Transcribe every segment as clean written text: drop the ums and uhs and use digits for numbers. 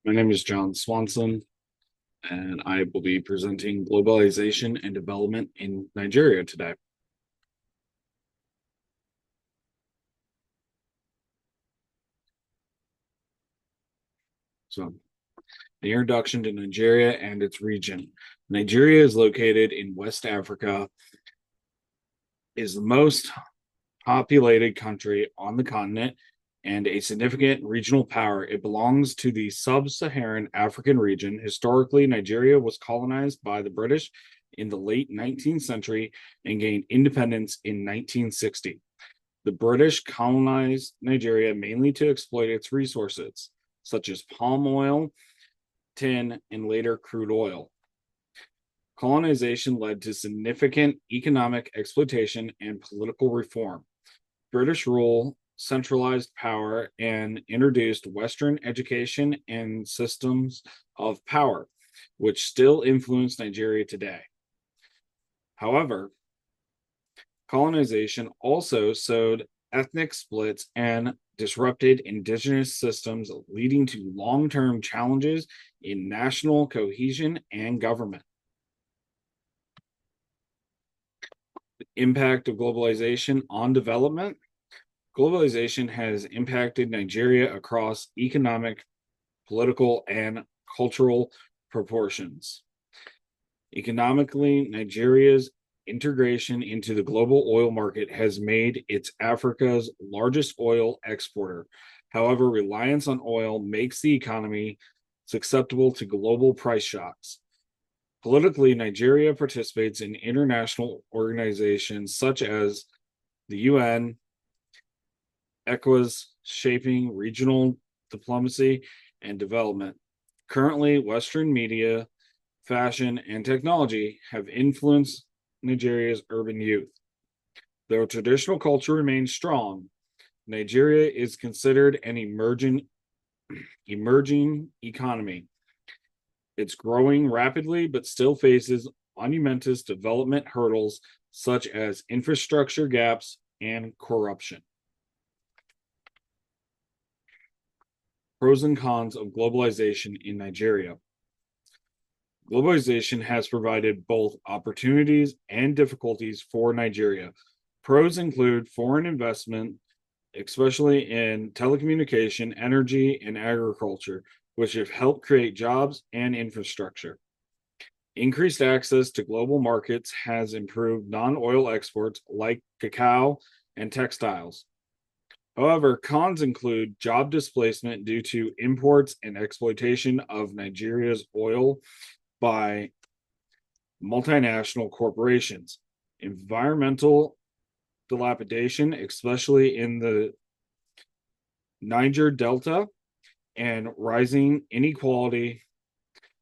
My name is John Swanson, and I will be presenting globalization and development in Nigeria today. So, the introduction to Nigeria and its region. Nigeria is located in West Africa, is the most populated country on the continent, and a significant regional power. It belongs to the sub-Saharan African region. Historically, Nigeria was colonized by the British in the late 19th century and gained independence in 1960. The British colonized Nigeria mainly to exploit its resources, such as palm oil, tin, and later crude oil. Colonization led to significant economic exploitation and political reform. British rule centralized power and introduced Western education and systems of power, which still influence Nigeria today. However, colonization also sowed ethnic splits and disrupted indigenous systems, leading to long term challenges in national cohesion and government. The impact of globalization on development. Globalization has impacted Nigeria across economic, political, and cultural proportions. Economically, Nigeria's integration into the global oil market has made it Africa's largest oil exporter. However, reliance on oil makes the economy susceptible to global price shocks. Politically, Nigeria participates in international organizations such as the UN, ECOWAS, shaping regional diplomacy and development. Currently, Western media, fashion, and technology have influenced Nigeria's urban youth. Though traditional culture remains strong, Nigeria is considered an emerging economy. It's growing rapidly, but still faces monumentous development hurdles such as infrastructure gaps and corruption. Pros and cons of globalization in Nigeria. Globalization has provided both opportunities and difficulties for Nigeria. Pros include foreign investment, especially in telecommunication, energy, and agriculture, which have helped create jobs and infrastructure. Increased access to global markets has improved non oil exports like cacao and textiles. However, cons include job displacement due to imports and exploitation of Nigeria's oil by multinational corporations, environmental dilapidation, especially in the Niger Delta, and rising inequality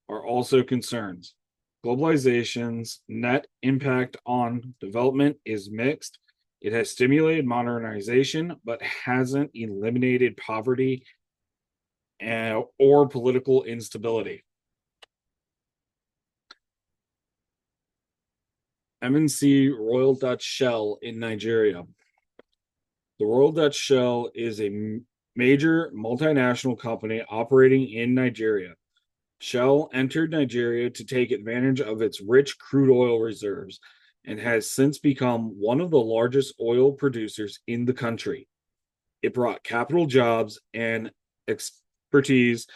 are also concerns. Globalization's net impact on development is mixed. It has stimulated modernization, but hasn't eliminated poverty or political instability. MNC Royal Dutch Shell in Nigeria. The Royal Dutch Shell is a major multinational company operating in Nigeria. Shell entered Nigeria to take advantage of its rich crude oil reserves and has since become one of the largest oil producers in the country. It brought capital, jobs, and expertise,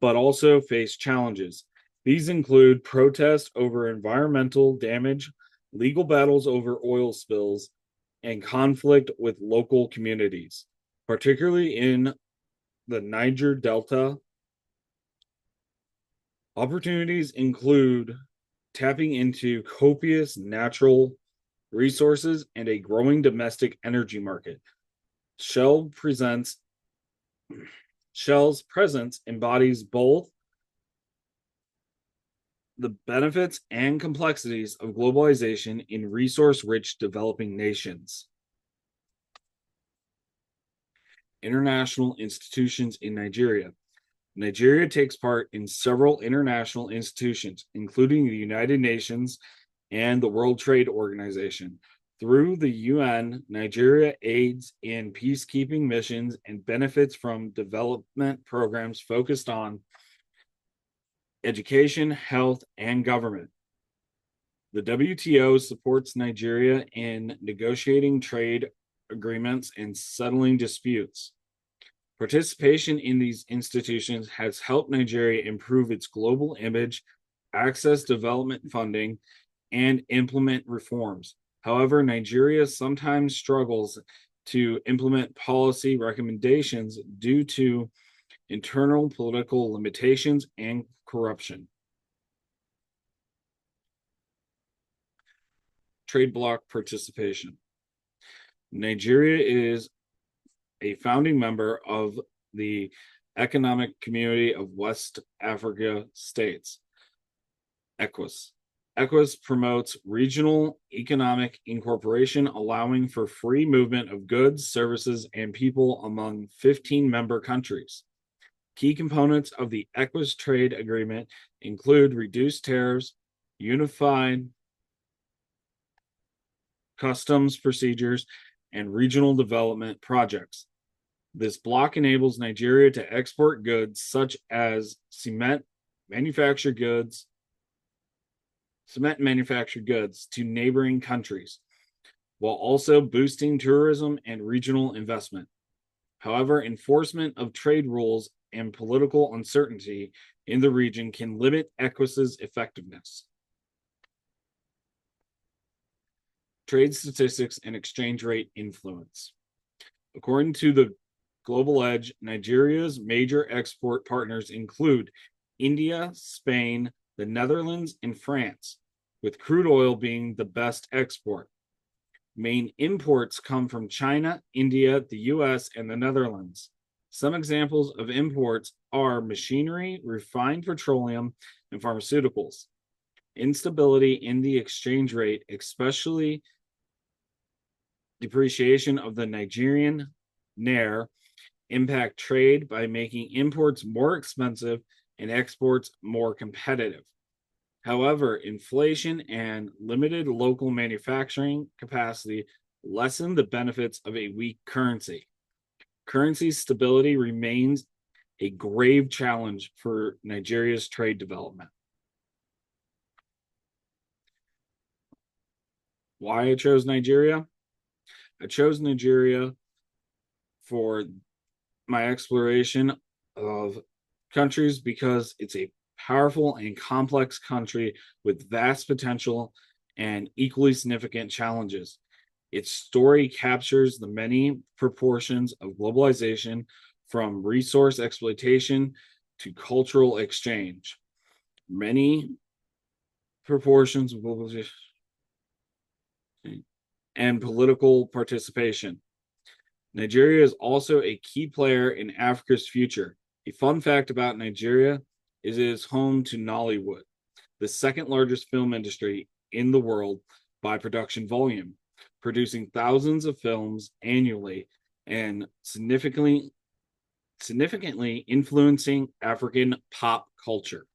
but also faced challenges. These include protests over environmental damage, legal battles over oil spills, and conflict with local communities, particularly in the Niger Delta. Opportunities include tapping into copious natural resources and a growing domestic energy market. Shell presents Shell's presence embodies both the benefits and complexities of globalization in resource-rich developing nations. International institutions in Nigeria. Nigeria takes part in several international institutions, including the United Nations and the World Trade Organization. Through the UN, Nigeria aids in peacekeeping missions and benefits from development programs focused on education, health, and government. The WTO supports Nigeria in negotiating trade agreements and settling disputes. Participation in these institutions has helped Nigeria improve its global image, access development funding, and implement reforms. However, Nigeria sometimes struggles to implement policy recommendations due to internal political limitations and corruption. Trade bloc participation. Nigeria is a founding member of the Economic Community of West Africa States, ECOWAS. ECOWAS promotes regional economic incorporation, allowing for free movement of goods, services, and people among 15 member countries. Key components of the ECOWAS trade agreement include reduced tariffs, unified customs procedures, and regional development projects. This bloc enables Nigeria to export goods such as cement manufactured goods to neighboring countries, while also boosting tourism and regional investment. However, enforcement of trade rules and political uncertainty in the region can limit ECOWAS's effectiveness. Trade statistics and exchange rate influence. According to the Global Edge, Nigeria's major export partners include India, Spain, the Netherlands, and France, with crude oil being the best export. Main imports come from China, India, the US, and the Netherlands. Some examples of imports are machinery, refined petroleum, and pharmaceuticals. Instability in the exchange rate, especially depreciation of the Nigerian naira, impact trade by making imports more expensive and exports more competitive. However, inflation and limited local manufacturing capacity lessen the benefits of a weak currency. Currency stability remains a grave challenge for Nigeria's trade development. Why I chose Nigeria? I chose Nigeria for my exploration of countries because it's a powerful and complex country with vast potential and equally significant challenges. Its story captures the many proportions of globalization, from resource exploitation to cultural exchange. Many proportions of globalization and political participation. Nigeria is also a key player in Africa's future. A fun fact about Nigeria is it is home to Nollywood, the second largest film industry in the world by production volume, producing thousands of films annually and significantly influencing African pop culture.